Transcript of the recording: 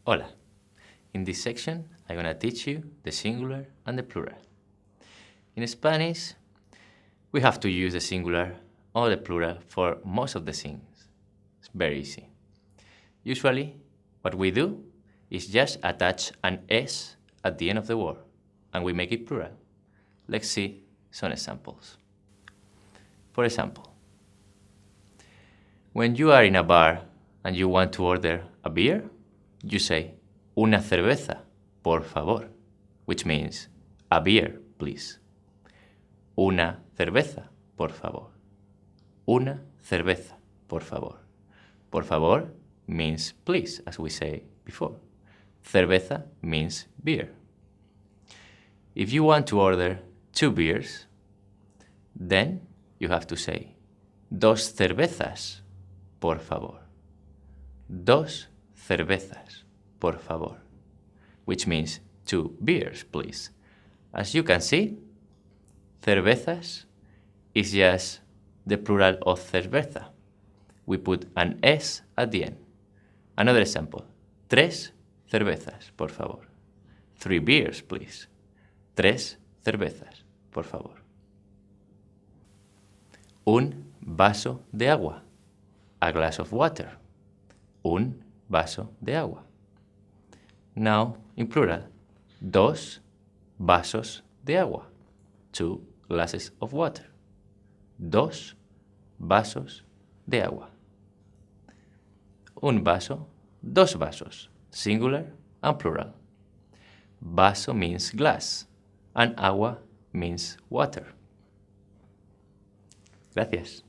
Hola. In this section, I'm going to teach you the singular and the plural. In Spanish, we have to use the singular or the plural for most of the things. It's very easy. Usually, what we do is just attach an S at the end of the word, and we make it plural. Let's see some examples. For example, when you are in a bar and you want to order a beer, you say, una cerveza, por favor, which means a beer, please. Una cerveza, por favor. Una cerveza, por favor. Por favor means please, as we say before. Cerveza means beer. If you want to order 2 beers, then you have to say, dos cervezas, por favor. Dos cervezas, por favor, which means 2 beers, please. As you can see, cervezas is just the plural of cerveza. We put an S at the end. Another example, 3 cervezas, por favor. 3 beers, please. 3 cervezas, por favor. Un vaso de agua. A glass of water. Un vaso de agua. Now, in plural, dos vasos de agua. 2 glasses of water. Dos vasos de agua. Un vaso, dos vasos, singular and plural. Vaso means glass, and agua means water. Gracias.